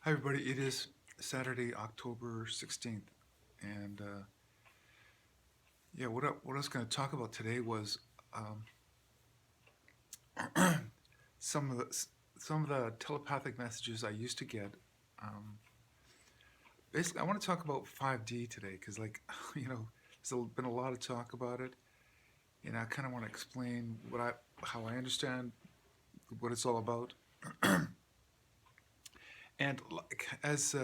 Hi, everybody. It is Saturday, October 16th. And yeah, what I was going to talk about today was um, some of the telepathic messages I used to get. Um, Basically, I want to talk about 5D today because, like, been a lot of talk about it, and I kind of want to explain how I understand what it's all about. And like, as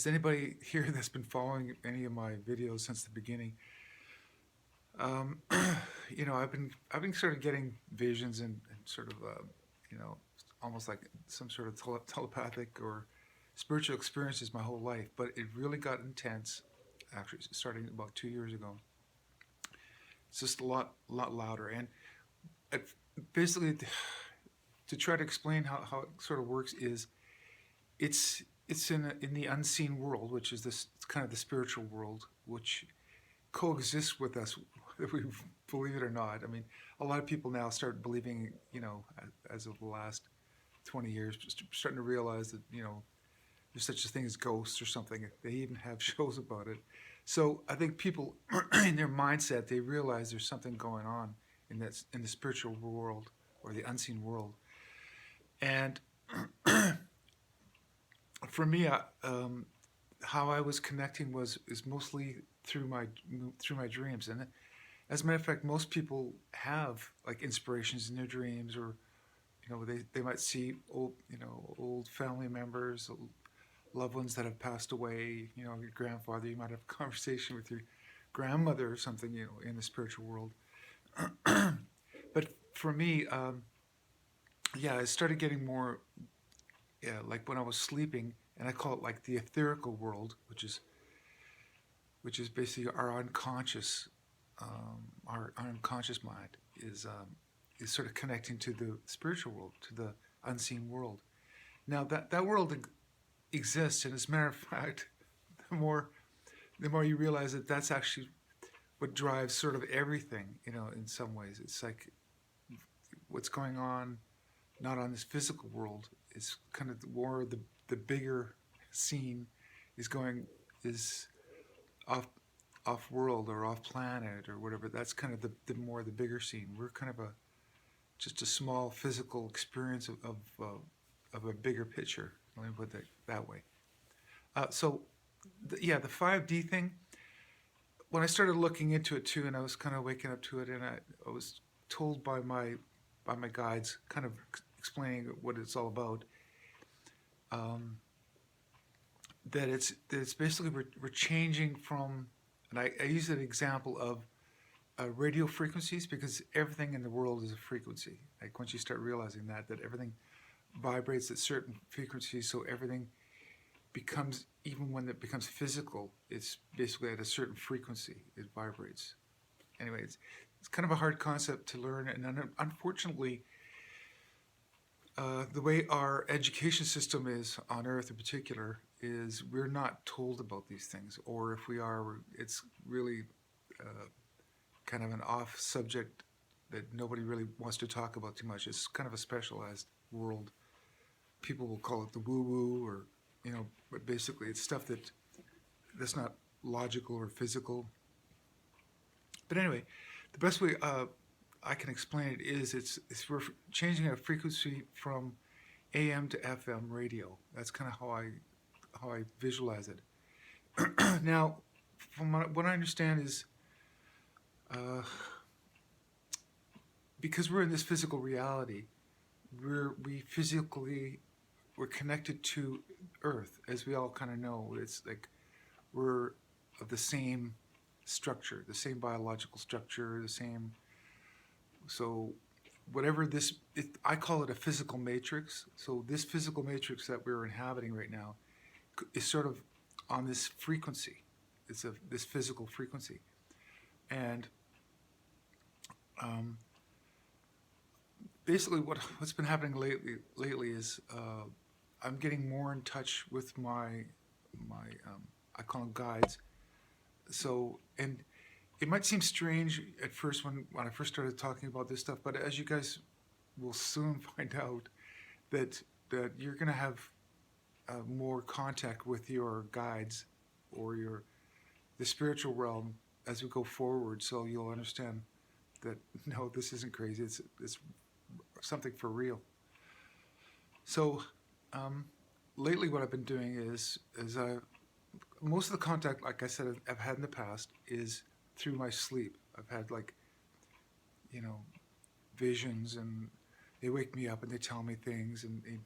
anybody here that's been following any of my videos since the beginning, Um, I've been sort of getting visions and sort of you know almost like some sort of telepathic or spiritual experiences my whole life, but it really got intense actually starting about 2 years ago. It's just a lot louder, and it, basically to try to explain how it sort of works is it's in the unseen world, which is this kind of the spiritual world, which coexist with us, whether we believe it or not. I mean, a lot of people now start believing, as of the last 20 years, just starting to realize that, there's such a thing as ghosts or something. They even have shows about it. So I think people, in their mindset, they realize there's something going on in the spiritual world or the unseen world. And for me, how I was connecting is mostly through my dreams. And as a matter of fact, most people have like inspirations in their dreams, or they might see old family members, loved ones that have passed away. Your grandfather. You might have a conversation with your grandmother or something. In the spiritual world. But for me, yeah, I started getting more, yeah, like when I was sleeping, and I call it like the etherical world, which is basically our unconscious, our unconscious mind is sort of connecting to the spiritual world, to the unseen world. Now that world exists, and as a matter of fact, the more the more you realize that that's actually what drives sort of everything. In some ways, it's like what's going on, not on this physical world, is kind of more the bigger scene is going is off off world or off planet or whatever. That's kind of the more the bigger scene. We're kind of a just a small physical experience of a bigger picture. Let me put that way. So yeah, the 5D thing. When I started looking into it too, and I was kind of waking up to it, and I was told by my guides, kind of explaining what it's all about. Um, that it's basically we're changing from, and I use an example of radio frequencies, because everything in the world is a frequency. Like once you start realizing that everything vibrates at certain frequencies, so everything becomes, even when it becomes physical, it's basically at a certain frequency. It vibrates. Anyway, it's kind of a hard concept to learn, and unfortunately, the way our education system is on Earth in particular is we're not told about these things, or if we are, it's really uh, kind of an off subject that nobody really wants to talk about too much. It's kind of a specialized world. People will call it the woo woo, or but basically it's stuff that's not logical or physical. But anyway, the best way I can explain it is we're changing our frequency from AM to FM radio. That's kind of how I visualize it. Now, from what I understand is, uh, because we're in this physical reality, we're connected to Earth, as we all kind of know. It's like we're of the same structure, the same biological structure, the same. So, whatever I call it a physical matrix. So this physical matrix that we're inhabiting right now is sort of on this frequency. It's this physical frequency, and um, basically what's been happening lately is I'm getting more in touch with my I call them guides. So, and it might seem strange at first when I first started talking about this stuff, but as you guys will soon find out, that you're gonna have more contact with your guides or the spiritual realm as we go forward, so you'll understand that no, this isn't crazy. It's something for real. So lately, what I've been doing is most of the contact, like I said, I've had in the past is through my sleep. I've had like, you know, visions, and they wake me up and they tell me things, and they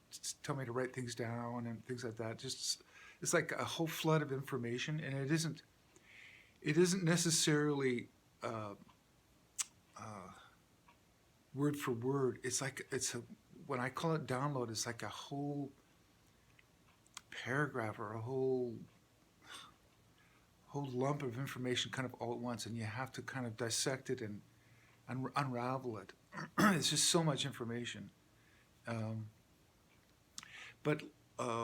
tell me to write things down and things like that. Just it's like a whole flood of information, and it isn't necessarily uh, word for word. It's like when I call it download, it's like a whole paragraph or a whole lump of information kind of all at once, and you have to kind of dissect it and unravel it. It's just so much information. Um, but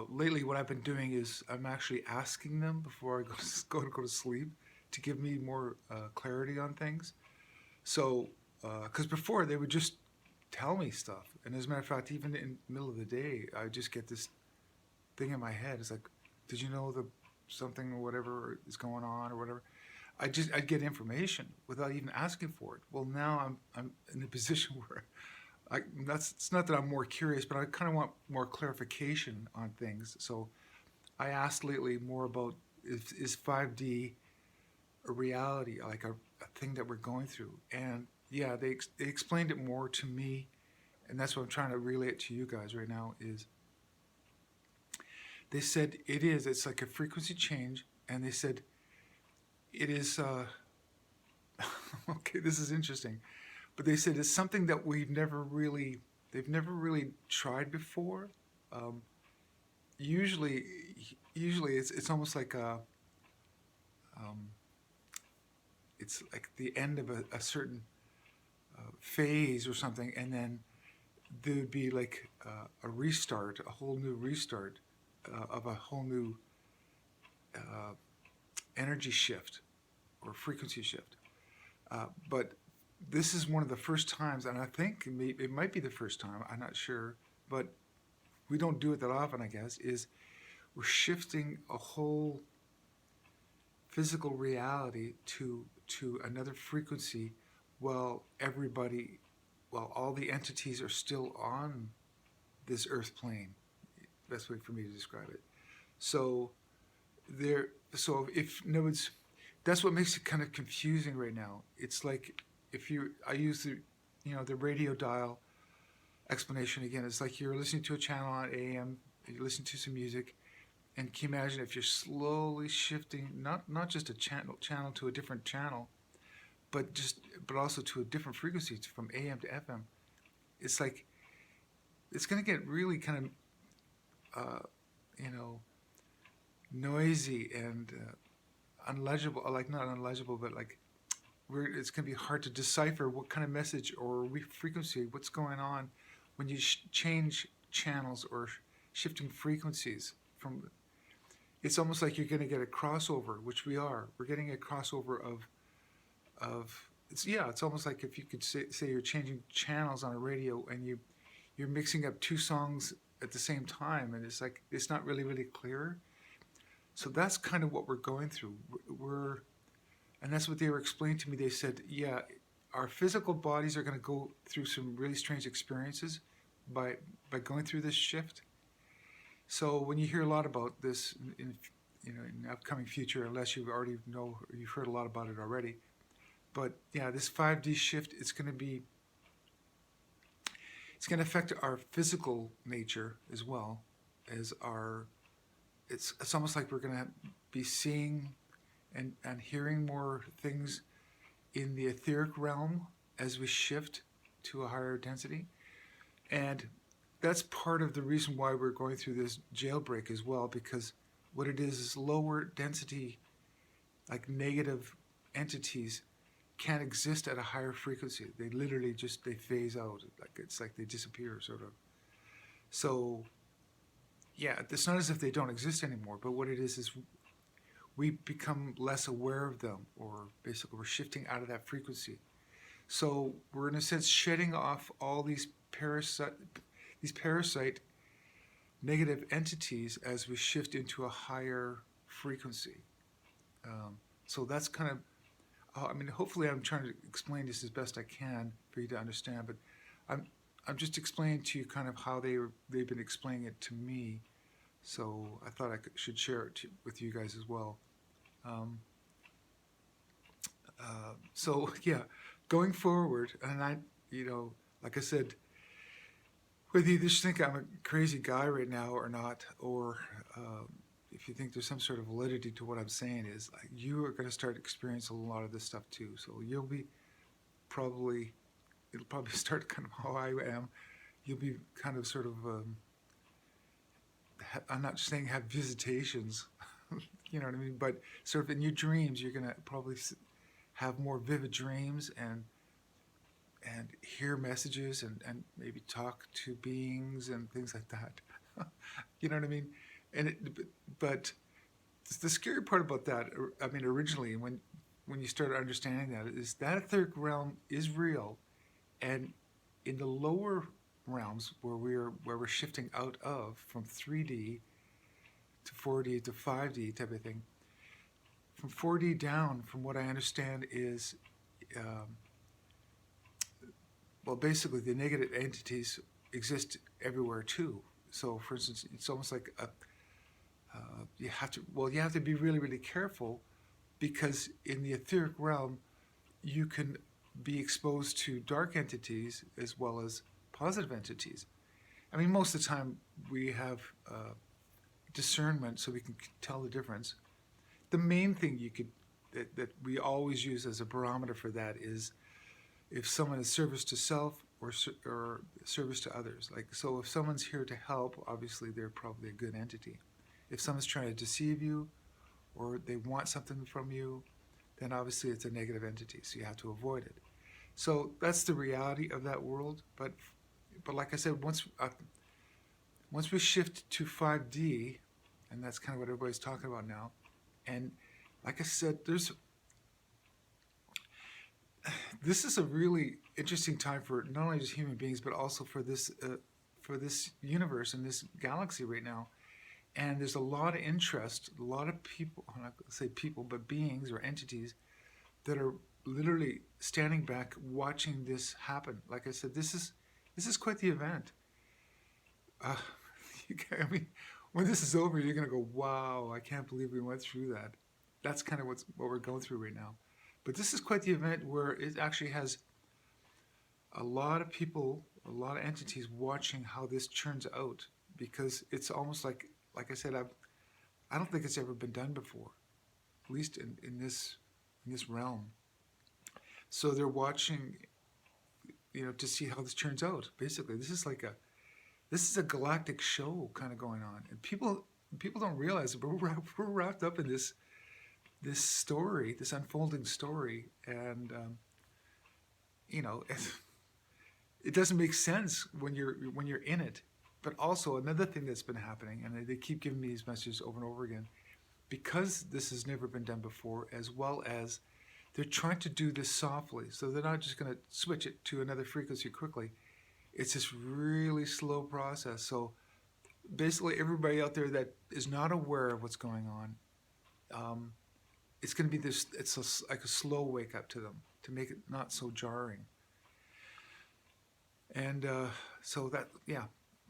lately, what I've been doing is I'm actually asking them before I go to sleep to give me more clarity on things. So, because before they would just tell me stuff, and as a matter of fact, even in the middle of the day, I just get this thing in my head. It's like, did you know the something or whatever is going on or whatever? I'd get information without even asking for it. Well, now I'm in a position where it's not that I'm more curious, but I kind of want more clarification on things. So I asked lately more about is 5D a reality, like a thing that we're going through? And yeah, they explained it more to me, and that's what I'm trying to relay it to you guys right now. Is they said it is. It's like a frequency change, and they said it is. Okay, this is interesting, but they said it's something that they've never really tried before. Um, usually, usually it's almost like um, it's like the end of a certain phase or something, and then there would be like a restart, a whole new restart of a whole new uh, energy shift or frequency shift. But this is one of the first times, and I think it might be the first time, I'm not sure, but we don't do it that often, I guess, is we're shifting a whole physical reality to another frequency while all the entities are still on this earth plane. Best way for me to describe it. So if no, it's that's what makes it kind of confusing right now. It's like I use the radio dial explanation again. It's like you're listening to a channel on AM, you listen to some music, and can you imagine if you're slowly shifting not just a channel to a different channel, but also to a different frequency from AM to FM. It's like it's going to get really kind of noisy and unlegible. Like not unlegible, but like it's going to be hard to decipher what kind of message or frequency, what's going on when you change channels or shifting frequencies from. It's almost like you're going to get a crossover, which we are. We're getting a crossover of it's almost like if you could say you're changing channels on a radio and you're mixing up two songs at the same time, and it's like it's not really clear. So that's kind of what we're going through. And that's what they were explaining to me. They said, yeah, our physical bodies are going to go through some really strange experiences by going through this shift. So when you hear a lot about this in the upcoming future, unless you already know or you've heard a lot about it already, but yeah, this 5D shift it's going to affect our physical nature as well as our. It's almost like we're going to be seeing and hearing more things in the etheric realm as we shift to a higher density. And that's part of the reason why we're going through this jailbreak as well, because what it is lower density, like negative entities can't exist at a higher frequency. They literally they phase out. It's like they disappear, sort of. So yeah, it's not as if they don't exist anymore, but what it is we become less aware of them, or basically we're shifting out of that frequency. So we're in a sense shedding off all these parasite negative entities as we shift into a higher frequency. So that's kind of, I mean, hopefully I'm trying to explain this as best I can for you to understand, but I'm I'm just explaining to you kind of how they've been explaining it to me. So I thought should share it with you guys as well. Um, so yeah, going forward, and like I said, whether you just think I'm a crazy guy right now or not, or if you think there's some sort of validity to what I'm saying, is you are going to start experiencing a lot of this stuff too. So you'll be probably, it'll probably start kind of how I am. You'll be kind of sort of, I'm not saying have visitations, you know what I mean, but sort of in your dreams, you're going to probably have more vivid dreams and hear messages and maybe talk to beings and things like that. You know what I mean? But the scary part about that, I mean, originally when you start understanding that, is that etheric realm is real, and in the lower realms where we're shifting out of from 3D to 4D to 5D type of thing. From 4D down, from what I understand, is um, well, basically the negative entities exist everywhere too. So, for instance, it's almost like you have to be really, really careful, because in the etheric realm, you can be exposed to dark entities as well as positive entities. I mean, most of the time we have discernment, so we can tell the difference. The main thing that we always use as a barometer for that is if someone is service to self or service to others. Like, so if someone's here to help, obviously they're probably a good entity. If someone's trying to deceive you or they want something from you, then obviously it's a negative entity, so you have to avoid it. So that's the reality of that world. But like I said, once we shift to 5D, and that's kind of what everybody's talking about now, and like I said, this is a really interesting time for not only just human beings, but also for this universe and this galaxy right now. And there's a lot of interest, a lot of people, I'm not going to say people, but beings or entities that are literally standing back watching this happen. Like I said, this is quite the event. Uh, I mean, when this is over, you're going to go, wow, I can't believe we went through that. That's kind of what we're going through right now. But this is quite the event where it actually has a lot of people, a lot of entities watching how this turns out, because it's almost like I said, I don't think it's ever been done before, at least in this realm. So they're watching, to see how this turns out. Basically, this is a galactic show kind of going on, and people don't realize it, but we're wrapped up in this story, this unfolding story, and it doesn't make sense when you're in it. But also another thing that's been happening, and they keep giving me these messages over and over again, because this has never been done before, as well as they're trying to do this softly, so they're not just going to switch it to another frequency quickly. It's this really slow process. So basically, everybody out there that is not aware of what's going on, it's going to be this. It's like a slow wake up to them to make it not so jarring. And so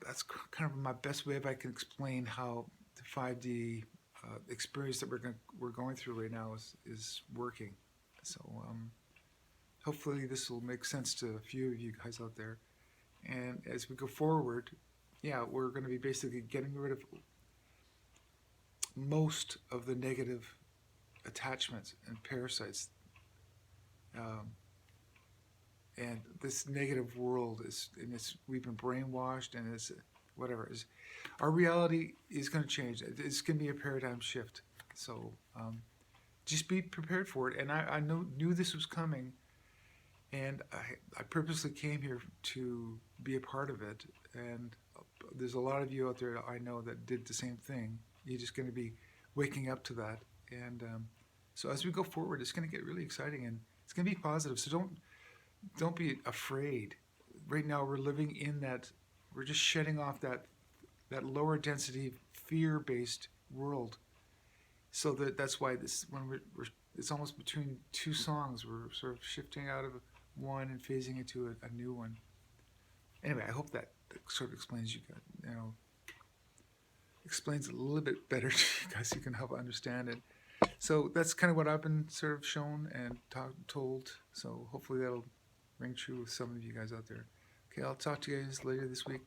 that's kind of my best way if I can explain how the 5D experience that we're going through right now is working. So hopefully this will make sense to a few of you guys out there. And as we go forward, we're going to be basically getting rid of most of the negative attachments and parasites. And this negative world we've been brainwashed, and our reality is going to change. It's going to be a paradigm shift. So just be prepared for it. And I knew this was coming, and I purposely came here to be a part of it. And there's a lot of you out there I know that did the same thing. You're just going to be waking up to that. And so as we go forward, it's going to get really exciting, and it's going to be positive. So don't be afraid. Right now we're living in that, we're just shedding off that that lower density fear-based world. So that's why this when we're it's almost between two songs. We're sort of shifting out of one and phasing into a new one. Anyway, I hope that sort of explains explains it a little bit better to you guys. So you can help understand it. So that's kind of what I've been sort of shown and told. So hopefully that'll ring true with some of you guys out there. Okay, I'll talk to you guys later this week.